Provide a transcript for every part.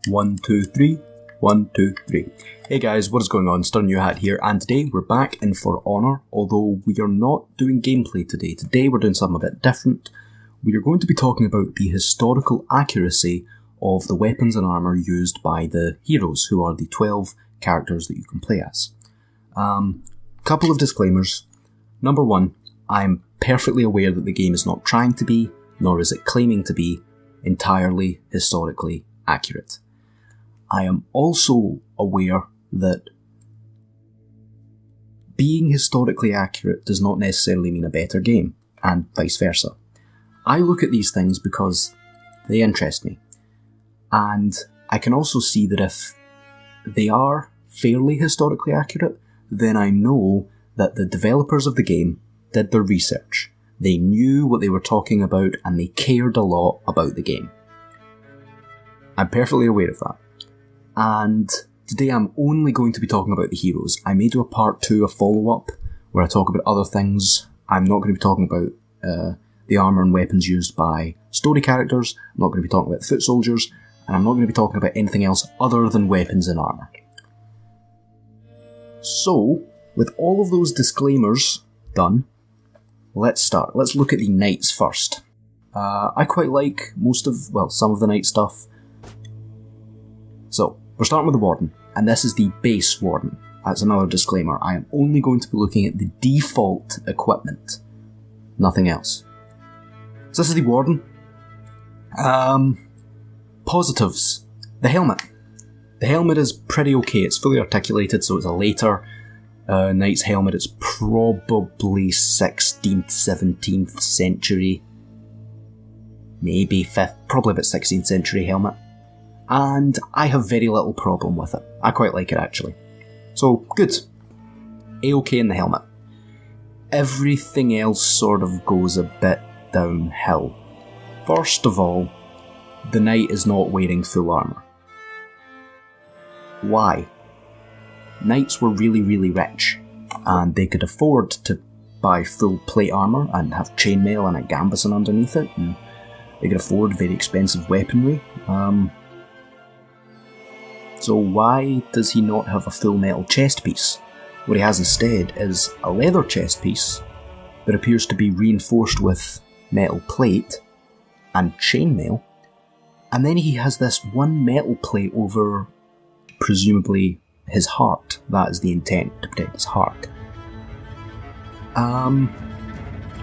1, 2, 3. 1, 2, 3. Hey guys, what is going on? Stir New Hat here, and today we're back in For Honor, although we are not doing gameplay today. Today we're doing something a bit different. We are going to be talking about the historical accuracy of the weapons and armour used by the heroes, who are the 12 characters that you can play as. Couple of disclaimers. Number one, I'm perfectly aware that the game is not trying to be, nor is it claiming to be, entirely historically accurate. I am also aware that being historically accurate does not necessarily mean a better game, and vice versa. I look at these things because they interest me, and I can also see that if they are fairly historically accurate, then I know that the developers of the game did their research. They knew what they were talking about, and they cared a lot about the game. I'm perfectly aware of that. And today I'm only going to be talking about the heroes. I may do a part 2, a follow-up, where I talk about other things. I'm not going to be talking about the armour and weapons used by story characters. I'm not going to be talking about foot soldiers. And I'm not going to be talking about anything else other than weapons and armour. So, with all of those disclaimers done, let's start. Let's look at the knights first. I quite like some of the knight stuff. So, we're starting with the warden, and this is the base warden. That's another disclaimer. I am only going to be looking at the default equipment. Nothing else. So this is the warden. Positives. The helmet. The helmet is pretty okay. It's fully articulated, so it's a later knight's helmet. It's probably 16th, 17th century. Maybe 5th, probably about 16th century helmet. And I have very little problem with it. I quite like it actually. So, good. A-okay in the helmet. Everything else sort of goes a bit downhill. First of all, the knight is not wearing full armour. Why? Knights were really, really rich, and they could afford to buy full plate armour and have chainmail and a gambeson underneath it, and they could afford very expensive weaponry. So why does he not have a full metal chest piece? What he has instead is a leather chest piece that appears to be reinforced with metal plate and chainmail, and then he has this one metal plate over, presumably, his heart. That is the intent, to protect his heart.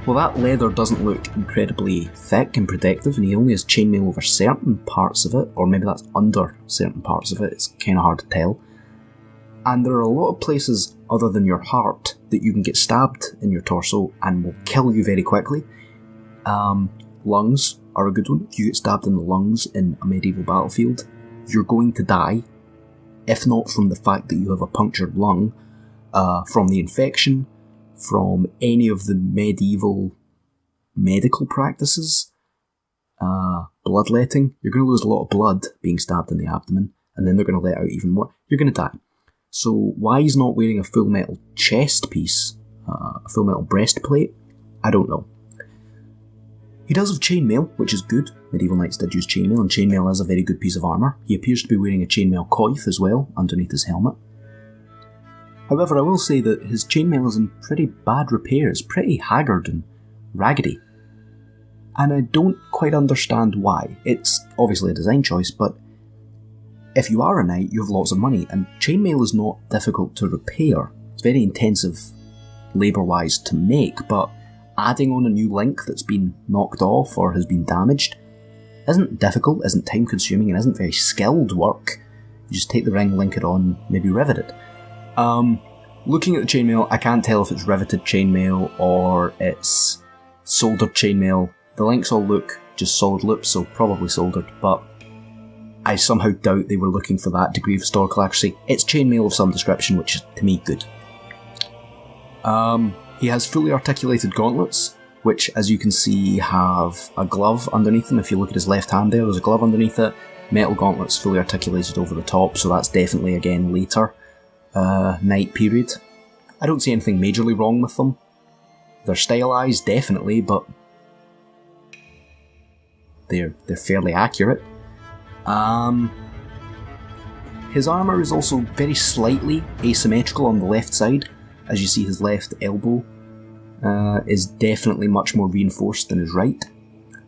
Well, that leather doesn't look incredibly thick and protective, and he only has chainmail over certain parts of it, or maybe that's under certain parts of it. It's kind of hard to tell. And there are a lot of places other than your heart that you can get stabbed in your torso and will kill you very quickly. Lungs are a good one. If you get stabbed in the lungs in a medieval battlefield, you're going to die, if not from the fact that you have a punctured lung, from the infection, from any of the medieval medical practices, bloodletting. You're going to lose a lot of blood being stabbed in the abdomen, and then they're going to let out even more. You're going to die. So why he's not wearing a full metal chest piece, a full metal breastplate, I don't know. He does have chainmail, which is good. Medieval knights did use chainmail, and chainmail is a very good piece of armour. He appears to be wearing a chainmail coif as well, underneath his helmet. However, I will say that his chainmail is in pretty bad repair. It's pretty haggard and raggedy. And I don't quite understand why. It's obviously a design choice, but if you are a knight, you have lots of money, and chainmail is not difficult to repair. It's very intensive labour-wise to make, but adding on a new link that's been knocked off or has been damaged isn't difficult, isn't time-consuming, and isn't very skilled work. You just take the ring, link it on, maybe rivet it. Looking at the chainmail, I can't tell if it's riveted chainmail or it's soldered chainmail. The links all look just solid loops, so probably soldered, but I somehow doubt they were looking for that degree of historical accuracy. It's chainmail of some description, which is, to me, good. He has fully articulated gauntlets, which, as you can see, have a glove underneath them. If you look at his left hand there's a glove underneath it. Metal gauntlets fully articulated over the top, so that's definitely, again, later. Knight period. I don't see anything majorly wrong with them. They're stylised, definitely, but they're fairly accurate. His armour is also very slightly asymmetrical on the left side. As you see, his left elbow is definitely much more reinforced than his right.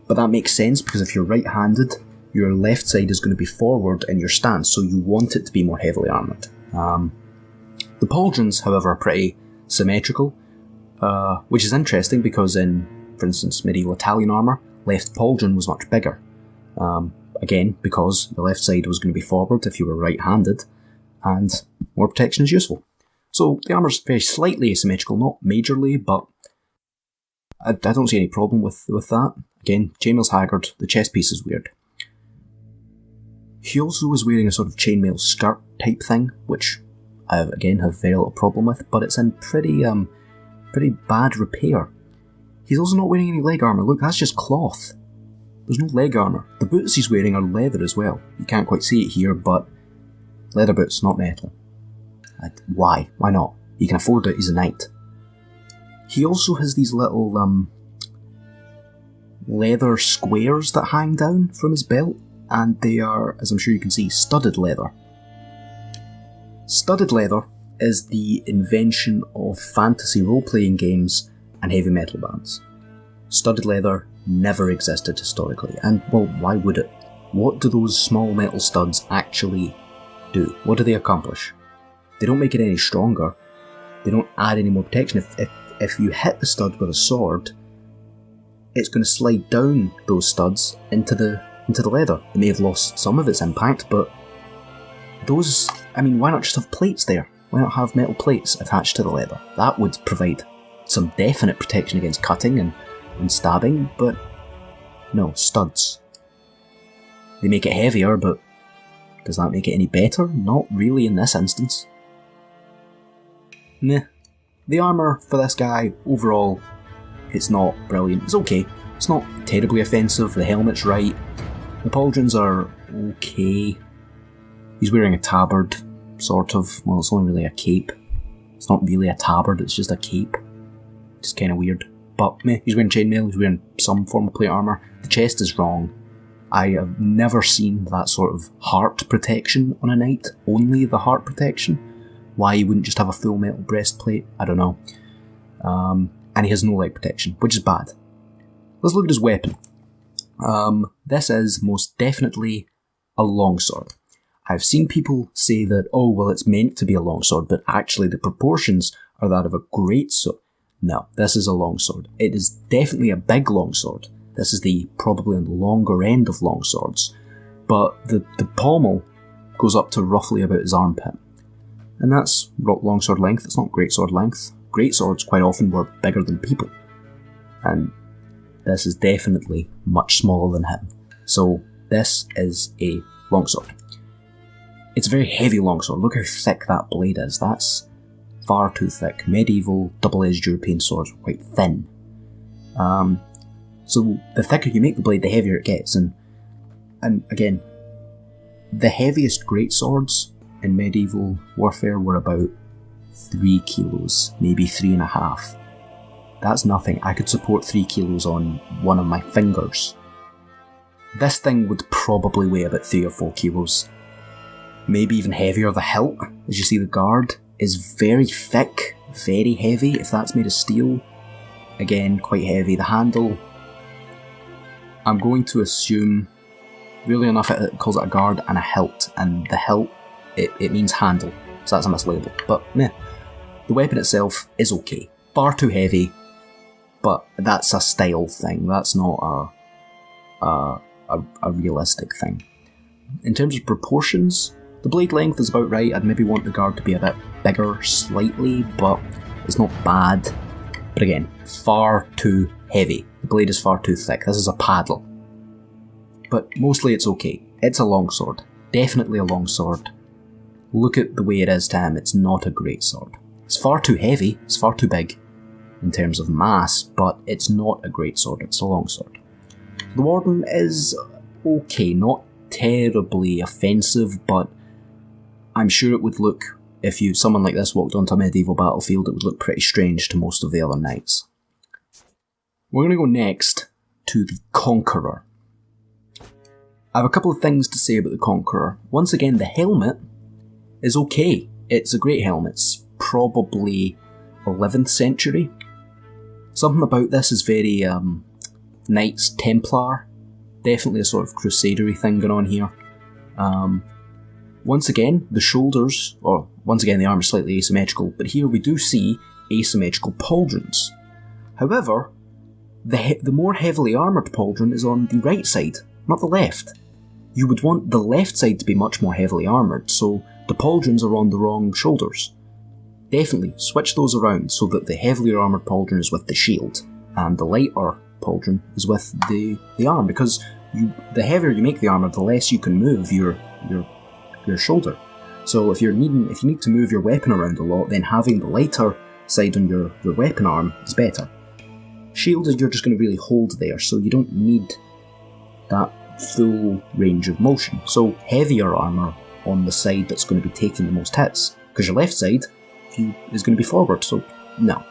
But that makes sense because if you're right-handed, your left side is going to be forward in your stance, so you want it to be more heavily armoured. The pauldrons, however, are pretty symmetrical, which is interesting because in, for instance, medieval Italian armour, left pauldron was much bigger. Again, because the left side was going to be forward if you were right-handed, and more protection is useful. So the armour's very slightly asymmetrical, not majorly, but I don't see any problem with that. Again, chainmail's haggard, the chest piece is weird. He also was wearing a sort of chainmail skirt type thing, which I, again, have very little problem with, but it's in pretty bad repair. He's also not wearing any leg armour. Look, that's just cloth. There's no leg armour. The boots he's wearing are leather as well. You can't quite see it here, but leather boots, not metal. Why? Why not? He can afford it, he's a knight. He also has these little leather squares that hang down from his belt, and they are, as I'm sure you can see, studded leather. Studded leather is the invention of fantasy role-playing games and heavy metal bands. Studded leather never existed historically, and, well, why would it? What do those small metal studs actually do? What do they accomplish? They don't make it any stronger. They don't add any more protection. If you hit the stud with a sword, it's going to slide down those studs into the leather. It may have lost some of its impact, but those, I mean, why not just have plates there? Why not have metal plates attached to the leather? That would provide some definite protection against cutting and stabbing, but no, studs. They make it heavier, but does that make it any better? Not really in this instance. Nah. The armour for this guy, overall, it's not brilliant. It's okay. It's not terribly offensive. The helmet's right. The pauldrons are okay. He's wearing a tabard, sort of. Well, it's only really a cape. It's not really a tabard, it's just a cape. Just kind of weird. But meh, he's wearing chainmail, he's wearing some form of plate armour. The chest is wrong. I have never seen that sort of heart protection on a knight. Only the heart protection. Why he wouldn't just have a full metal breastplate, I don't know. And he has no leg protection, which is bad. Let's look at his weapon. This is most definitely a longsword. I've seen people say that, oh, well, it's meant to be a longsword, but actually the proportions are that of a greatsword. No, this is a longsword. It is definitely a big longsword. This is probably on the longer end of longswords, but the pommel goes up to roughly about his armpit. And that's longsword length, it's not greatsword length. Greatswords quite often were bigger than people. And this is definitely much smaller than him. So this is a longsword. It's a very heavy longsword. Look how thick that blade is. That's far too thick. Medieval double-edged European swords were quite thin. So the thicker you make the blade, the heavier it gets. And again, the heaviest greatswords in medieval warfare were about 3 kilos, maybe 3.5. That's nothing. I could support 3 kilos on one of my fingers. This thing would probably weigh about 3 or 4 kilos. Maybe even heavier. The hilt, as you see the guard, is very thick, very heavy. If that's made of steel, again, quite heavy. The handle, I'm going to assume, really enough, it calls it a guard and a hilt, and the hilt, it means handle, so that's a mislabel. But meh, the weapon itself is okay. Far too heavy, but that's a style thing. That's not a realistic thing. In terms of proportions, the blade length is about right. I'd maybe want the guard to be a bit bigger slightly, but it's not bad. But again, far too heavy. The blade is far too thick. This is a paddle. But mostly it's okay. It's a longsword. Definitely a longsword. Look at the way it is to him. It's not a great sword. It's far too heavy. It's far too big in terms of mass, but it's not a great sword. It's a longsword. The Warden is okay. Not terribly offensive, but I'm sure it would look, if someone like this walked onto a medieval battlefield, it would look pretty strange to most of the other knights. We're going to go next to the Conqueror. I have a couple of things to say about the Conqueror. Once again, the helmet is okay. It's a great helmet. It's probably 11th century. Something about this is very Knights Templar. Definitely a sort of crusadery thing going on here. Once again, the shoulders, or once again the arm is slightly asymmetrical, but here we do see asymmetrical pauldrons. However, the more heavily armoured pauldron is on the right side, not the left. You would want the left side to be much more heavily armoured, so the pauldrons are on the wrong shoulders. Definitely switch those around so that the heavily armoured pauldron is with the shield, and the lighter pauldron is with the arm, because the heavier you make the armour, the less you can move your shoulder. So if you need to move your weapon around a lot, then having the lighter side on your weapon arm is better. Shield is you're just going to really hold there, so you don't need that full range of motion. So heavier armour on the side that's going to be taking the most hits, because your left side is going to be forward, so no.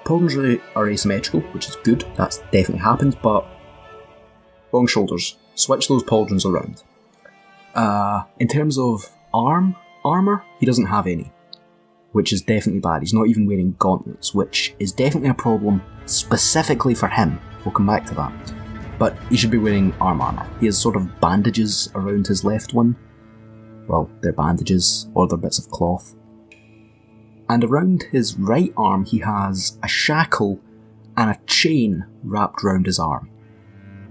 Pauldrons are asymmetrical, which is good, that's definitely happened, but wrong shoulders. Switch those pauldrons around. In terms of armour, he doesn't have any, which is definitely bad. He's not even wearing gauntlets, which is definitely a problem specifically for him. We'll come back to that. But he should be wearing armour. He has sort of bandages around his left one. Well, they're bandages, or they're bits of cloth. And around his right arm he has a shackle and a chain wrapped round his arm.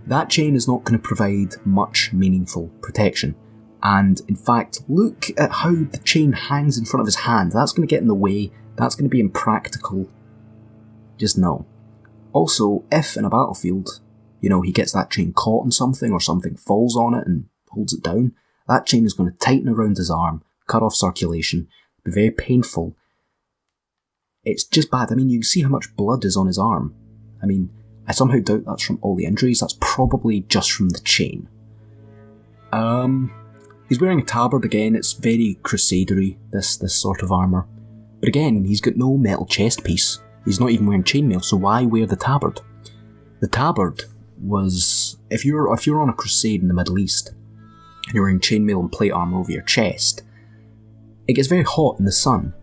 That chain is not going to provide much meaningful protection. And in fact, look at how the chain hangs in front of his hand. That's going to get in the way. That's going to be impractical. Just no. Also, if in a battlefield, he gets that chain caught on something or something falls on it and holds it down, that chain is going to tighten around his arm, cut off circulation, be very painful. It's just bad. You can see how much blood is on his arm. I somehow doubt that's from all the injuries. That's probably just from the chain. He's wearing a tabard again. It's very crusadery, this sort of armour. But again, he's got no metal chest piece. He's not even wearing chainmail, so why wear the tabard? The tabard was... If you're on a crusade in the Middle East, and you're wearing chainmail and plate armour over your chest, it gets very hot in the sun.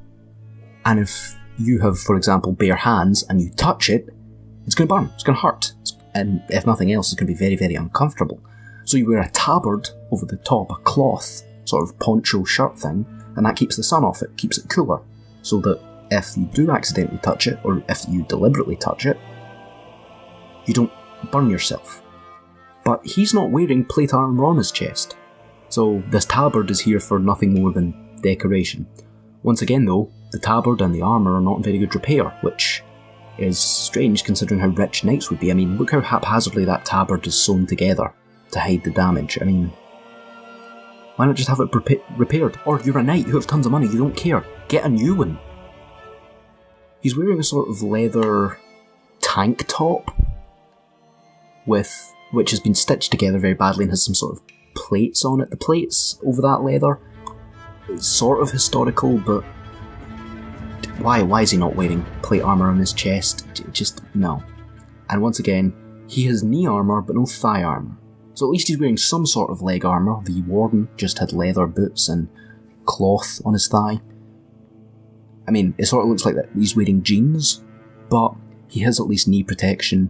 And if you have, for example, bare hands and you touch it, it's going to burn, it's going to hurt. And if nothing else, it's going to be very, very uncomfortable. So you wear a tabard over the top, a cloth, sort of poncho shirt thing, and that keeps the sun off it, keeps it cooler, so that if you do accidentally touch it, or if you deliberately touch it, you don't burn yourself. But he's not wearing plate armour on his chest, so this tabard is here for nothing more than decoration. Once again though, the tabard and the armour are not in very good repair, which is strange considering how rich knights would be. Look how haphazardly that tabard is sewn together to hide the damage. Why not just have it repaired? Or you're a knight, you have tons of money, you don't care. Get a new one. He's wearing a sort of leather tank top, which has been stitched together very badly and has some sort of plates on it. The plates over that leather, it's sort of historical, but why is he not wearing plate armour on his chest? Just no. And once again, he has knee armour but no thigh armour. So at least he's wearing some sort of leg armour. The warden just had leather boots and cloth on his thigh. It sort of looks like that he's wearing jeans, but he has at least knee protection.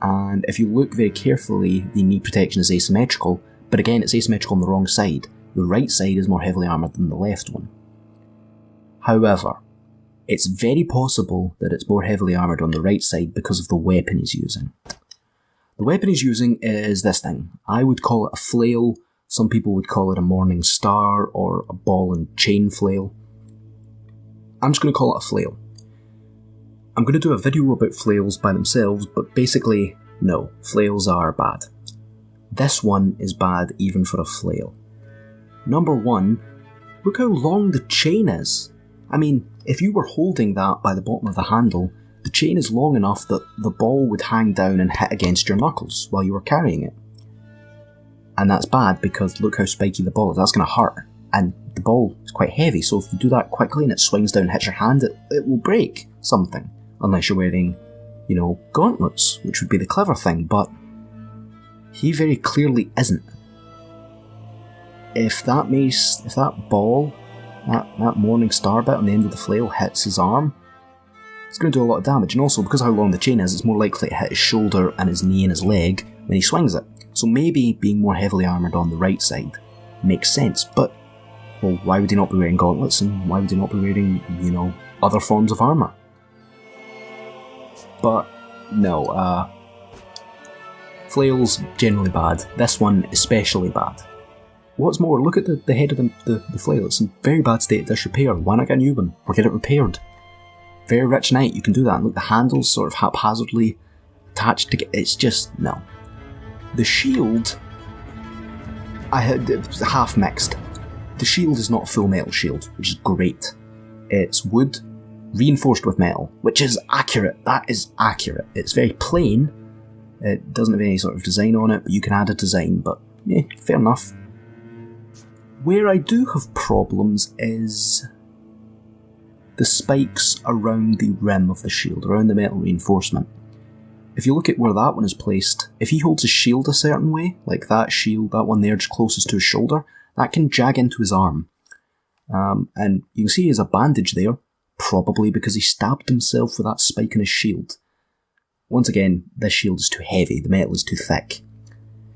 And if you look very carefully, the knee protection is asymmetrical, but again, it's asymmetrical on the wrong side. The right side is more heavily armoured than the left one. However, it's very possible that it's more heavily armoured on the right side because of the weapon he's using. The weapon he's using is this thing. I would call it a flail, some people would call it a morning star or a ball and chain flail. I'm just going to call it a flail. I'm going to do a video about flails by themselves, but basically, no, flails are bad. This one is bad even for a flail. Number one, look how long the chain is. If you were holding that by the bottom of the handle, the chain is long enough that the ball would hang down and hit against your knuckles while you were carrying it. And that's bad because look how spiky the ball is, that's going to hurt. And the ball is quite heavy, so if you do that quickly and it swings down and hits your hand, it will break something. Unless you're wearing, gauntlets, which would be the clever thing, but he very clearly isn't. if that ball, that morning star bit on the end of the flail hits his arm, it's going to do a lot of damage. And also, because of how long the chain is, it's more likely to hit his shoulder and his knee and his leg when he swings it. So maybe being more heavily armoured on the right side makes sense, but, well, why would he not be wearing gauntlets, and why would he not be wearing, other forms of armour? But, no, flails, generally bad. This one, especially bad. What's more, look at the head of the flail. It's in very bad state of disrepair. Why not get a new one, or get it repaired? Very rich knight, you can do that. And look, the handle's sort of haphazardly attached to it's just, no. The shield, it was half mixed. The shield is not a full metal shield, which is great. It's wood, reinforced with metal, which is accurate. That is accurate. It's very plain. It doesn't have any sort of design on it, but you can add a design, but yeah, fair enough. Where I do have problems is the spikes around the rim of the shield, around the metal reinforcement. If you look at where that one is placed, if he holds his shield a certain way, like that shield, that one there just closest to his shoulder, that can jag into his arm. And you can see he has a bandage there, probably because he stabbed himself with that spike in his shield. Once again, this shield is too heavy, the metal is too thick.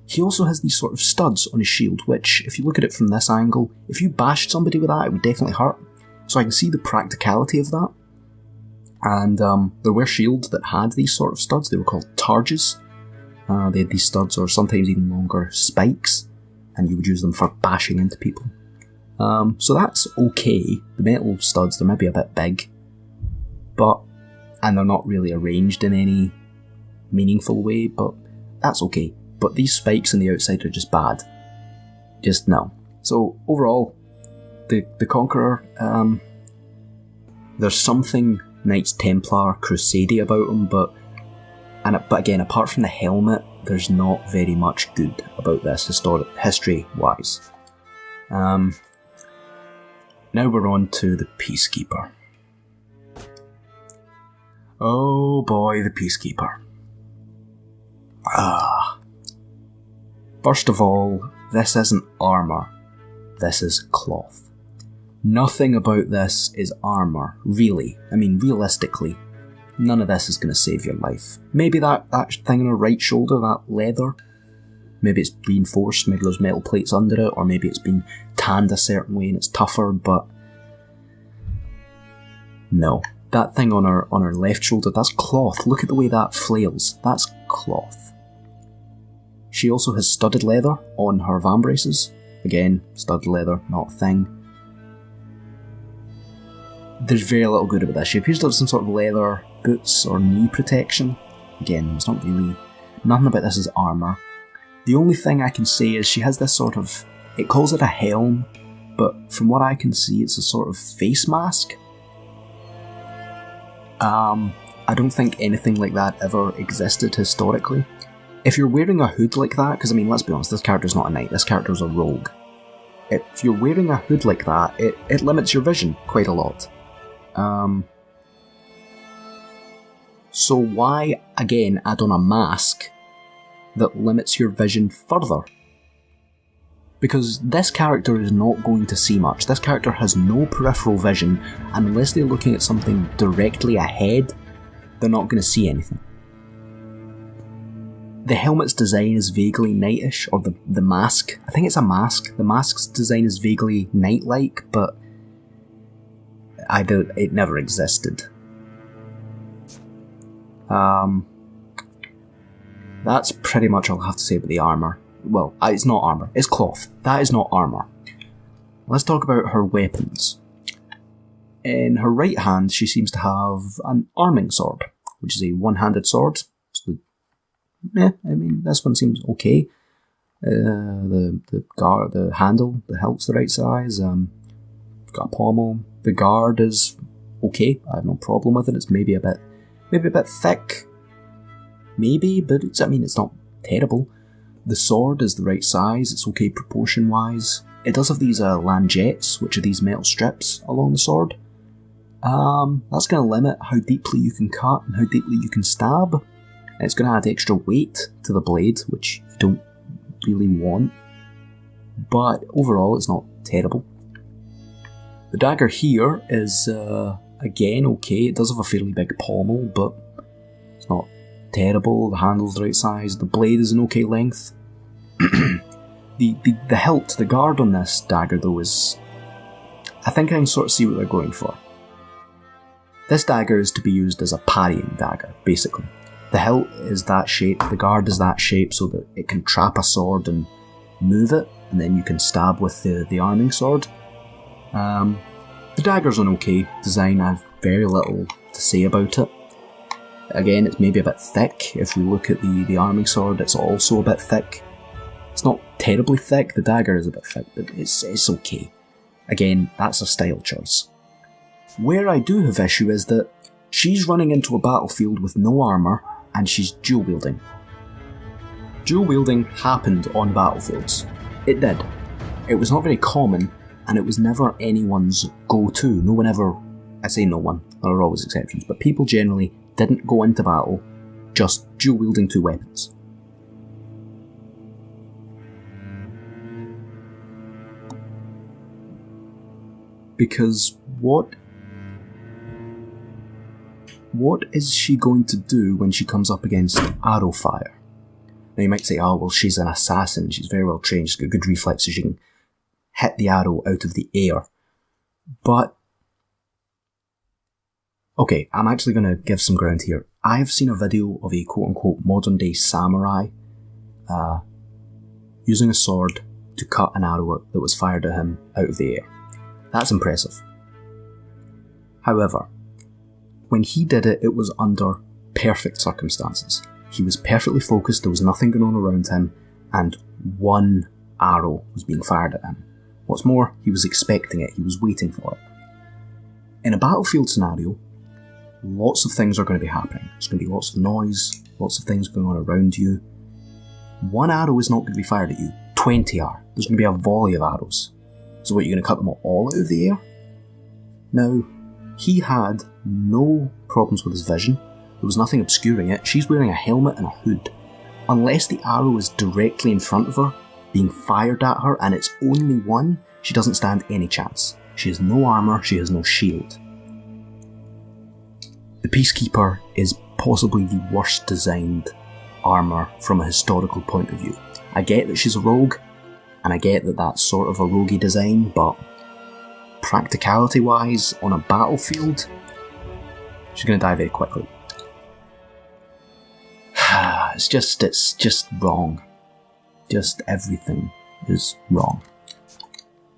He also has these sort of studs on his shield, which, if you look at it from this angle, if you bashed somebody with that, it would definitely hurt. So I can see the practicality of that. And there were shields that had these sort of studs. They were called targes. They had these studs, or sometimes even longer spikes, and you would use them for bashing into people. So that's okay. The metal studs, they're maybe a bit big, and they're not really arranged in any meaningful way, but that's okay. But these spikes on the outside are just bad. Just no. So overall, the Conqueror, there's something Knights Templar Crusade about him, but again, apart from the helmet, there's not very much good about this history-wise. Now we're on to the Peacekeeper. Oh boy, the Peacekeeper. First of all, this isn't armour, this is cloth. Nothing about this is armour, really. I mean, realistically, none of this is going to save your life. Maybe that thing on her right shoulder, that leather, maybe it's reinforced, maybe there's metal plates under it, or maybe it's been tanned a certain way and it's tougher, but no. That thing on her left shoulder, that's cloth. Look at the way that flails. That's cloth. She also has studded leather on her vambraces. Again, studded leather, not a thing. There's very little good about this. She appears to have some sort of leather boots or knee protection. Again, it's not really... Nothing about this is armour. The only thing I can say is she has this sort of... It calls it a helm, but from what I can see, it's a sort of face mask. I don't think anything like that ever existed historically. If you're wearing a hood like that, because I mean, let's be honest, this character's not a knight, this character's a rogue. If you're wearing a hood like that, it limits your vision quite a lot. So why, again, add on a mask that limits your vision further? Because this character is not going to see much. This character has no peripheral vision, and unless they're looking at something directly ahead, they're not going to see anything. The helmet's design is vaguely knightish, or the mask. I think it's a mask. The mask's design is vaguely knight-like, but it never existed. That's pretty much all I have to say about the armour. Well, it's not armour, it's cloth. That is not armour. Let's talk about her weapons. In her right hand, she seems to have an arming sword, which is a one-handed sword. I mean, this one seems okay. The handle, the hilt's the right size. Got a pommel. The guard is okay. I have no problem with it. It's maybe a bit thick. Maybe, but it's not terrible. The sword is the right size. It's okay proportion-wise. It does have these langettes, which are these metal strips along the sword. That's going to limit how deeply you can cut and how deeply you can stab. It's going to add extra weight to the blade, which you don't really want. but overall it's not terrible. The dagger here is, again, okay. It does have a fairly big pommel, but it's not terrible. The handle's the right size. The blade is an okay length. The hilt, the guard on this dagger though is... I think I can sort of see what they're going for. This dagger is to be used as a parrying dagger, basically. The hilt is that shape, the guard is that shape so that it can trap a sword and move it, and then you can stab with the arming sword. The dagger's an okay design. I have very little to say about it. Again, it's maybe a bit thick. If we look at the arming sword, it's also a bit thick. It's not terribly thick, the dagger is a bit thick, but it's okay. Again, that's a style choice. Where I do have issue is that she's running into a battlefield with no armour and she's dual wielding. Dual wielding happened on battlefields. It did. It was not very common and it was never anyone's go-to. No one ever, I say no one, there are always exceptions, but people generally didn't go into battle just dual wielding two weapons. Because what is she going to do when she comes up against arrow fire? Now you might say, oh well, she's an assassin, she's very well trained, she's got good reflexes, she can hit the arrow out of the air. But, okay, I'm actually going to give some ground here. I've seen a video of a quote-unquote modern-day samurai using a sword to cut an arrow that was fired at him out of the air. That's impressive. However, when he did it, it was under perfect circumstances. He was perfectly focused, there was nothing going on around him, and one arrow was being fired at him. What's more, he was expecting it, he was waiting for it. In a battlefield scenario, lots of things are going to be happening. There's going to be lots of noise, lots of things going on around you. One arrow is not going to be fired at you, 20 are. There's going to be a volley of arrows. So what, you're going to cut them all out of the air? Now, he had no problems with his vision. There was nothing obscuring it. She's wearing a helmet and a hood. Unless the arrow is directly in front of her, being fired at her, and it's only one, she doesn't stand any chance. She has no armour, she has no shield. The Peacekeeper is possibly the worst designed armour from a historical point of view. I get that she's a rogue, and I get that that's sort of a roguey design, but practicality wise, on a battlefield, she's going to die very quickly. It's just wrong. Just everything is wrong.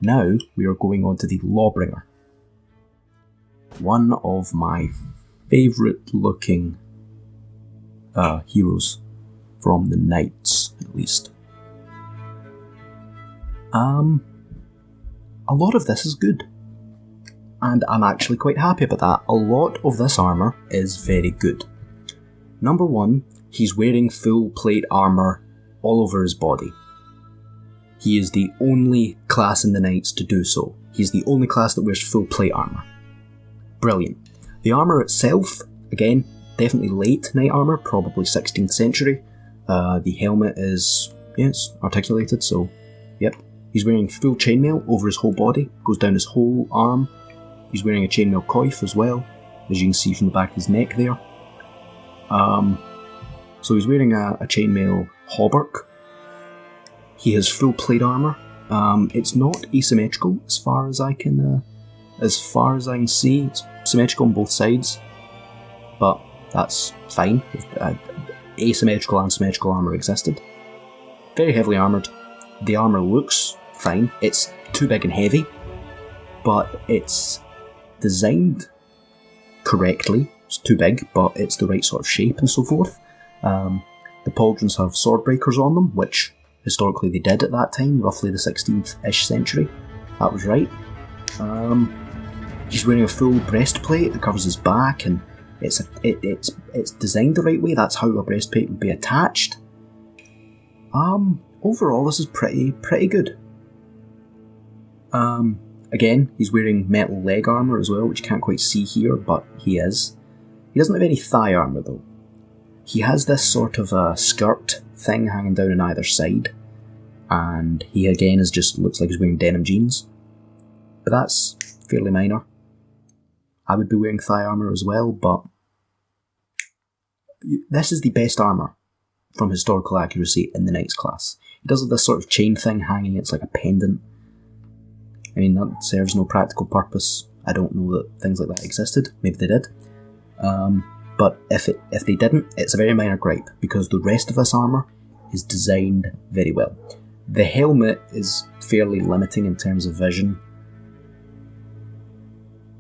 Now we are going on to the Lawbringer. One of my favourite looking heroes from the Knights, at least. A lot of this is good. And I'm actually quite happy about that. A lot of this armour is very good. Number one, he's wearing full plate armour all over his body. He is the only class in the Knights to do so. He's the only class that wears full plate armour. Brilliant. The armour itself, again, definitely late Knight armour, probably 16th century. The helmet is, yes, articulated, so, yep. He's wearing full chainmail over his whole body, goes down his whole arm. He's wearing a chainmail coif as well, as you can see from the back of his neck there. So he's wearing a chainmail hauberk. He has full plate armour. It's not asymmetrical as far as I can see. It's symmetrical on both sides, but that's fine. Asymmetrical and symmetrical armour existed. Very heavily armoured. The armour looks fine. It's too big and heavy, but it's designed correctly. It's too big, but it's the right sort of shape and so forth. The pauldrons have sword breakers on them, which historically they did at that time, roughly the 16th-ish century. That was right. He's wearing a full breastplate that covers his back, and it's designed the right way. That's how a breastplate would be attached. Overall, this is pretty good. Again, he's wearing metal leg armour as well, which you can't quite see here, but he is. He doesn't have any thigh armour though. He has this sort of a skirt thing hanging down on either side, and he again looks like he's wearing denim jeans. But that's fairly minor. I would be wearing thigh armour as well, but this is the best armour from historical accuracy in the Knights class. He does have this sort of chain thing hanging, it's like a pendant. I mean, that serves no practical purpose. I don't know that things like that existed. Maybe they did. But if they didn't, it's a very minor gripe, because the rest of this armour is designed very well. The helmet is fairly limiting in terms of vision,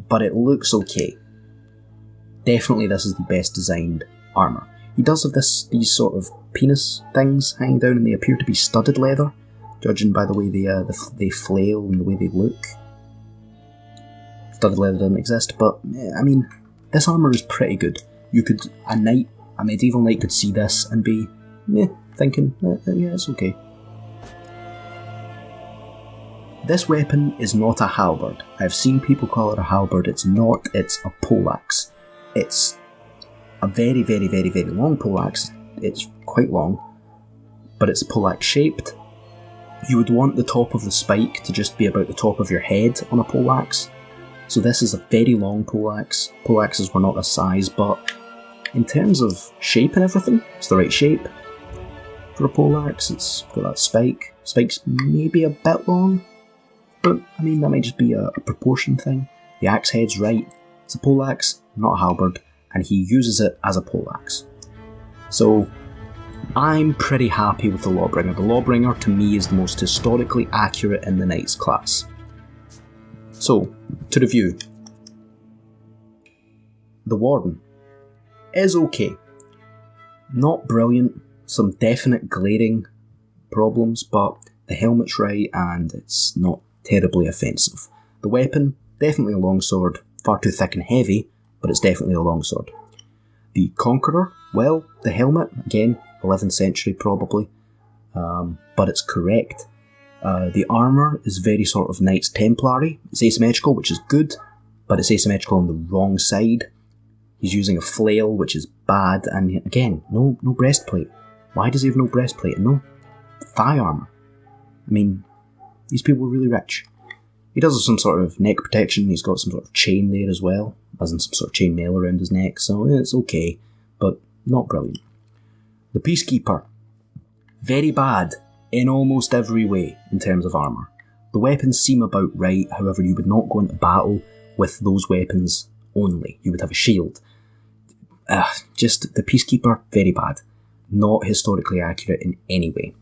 but it looks okay. Definitely this is the best designed armour. He does have these sort of penis things hanging down, and they appear to be studded leather, judging by the way they flail and the way they look. Studded leather doesn't exist, but I mean, this armour is pretty good. A medieval knight could see this and be thinking, yeah, it's okay. This weapon is not a halberd. I've seen people call it a halberd. It's not, it's a poleaxe. It's a very, very, very, very long poleaxe. It's quite long, but it's poleaxe shaped. You would want the top of the spike to just be about the top of your head on a poleaxe. So this is a very long poleaxe. Poleaxes were not this size, but in terms of shape and everything, it's the right shape. For a poleaxe, it's got that spike. Spike's maybe a bit long, but I mean, that might just be a proportion thing. The axe head's right. It's a poleaxe, not a halberd, and he uses it as a poleaxe. So I'm pretty happy with the Lawbringer. The Lawbringer, to me, is the most historically accurate in the Knights class. So, to review. The Warden is okay. Not brilliant, some definite glaring problems, but the helmet's right and it's not terribly offensive. The weapon, definitely a longsword, far too thick and heavy, but it's definitely a longsword. The Conqueror, well, the helmet, again, 11th century probably, but it's correct. The armour is very sort of Knights Templary. It's asymmetrical, which is good, but it's asymmetrical on the wrong side. He's using a flail, which is bad, and again, no breastplate. Why does he have no breastplate and no thigh armour? I mean, these people were really rich. He does have some sort of neck protection. He's got some sort of chain there as well, as in some sort of chain mail around his neck, so it's okay, but not brilliant. The Peacekeeper, very bad in almost every way in terms of armour. The weapons seem about right, however you would not go into battle with those weapons only. You would have a shield. Just the Peacekeeper, very bad. Not historically accurate in any way.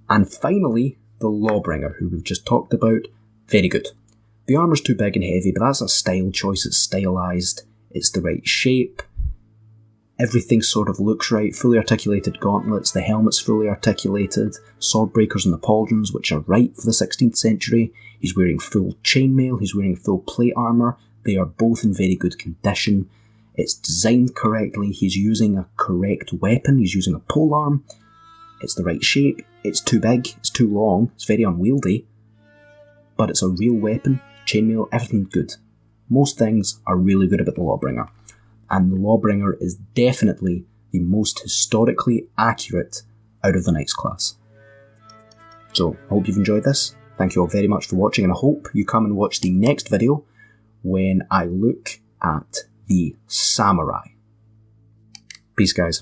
And finally, the Lawbringer, who we've just talked about, very good. The armour's too big and heavy, but that's a style choice, it's stylised, it's the right shape. Everything sort of looks right, fully articulated gauntlets, the helmet's fully articulated, sword breakers and the pauldrons, which are right for the 16th century. He's wearing full chainmail, he's wearing full plate armour, they are both in very good condition. It's designed correctly, he's using a correct weapon, he's using a polearm. It's the right shape, it's too big, it's too long, it's very unwieldy, but it's a real weapon, chainmail, everything's good. Most things are really good about the Lawbringer. And the Lawbringer is definitely the most historically accurate out of the Knights class. So, I hope you've enjoyed this. Thank you all very much for watching, and I hope you come and watch the next video when I look at the Samurai. Peace, guys.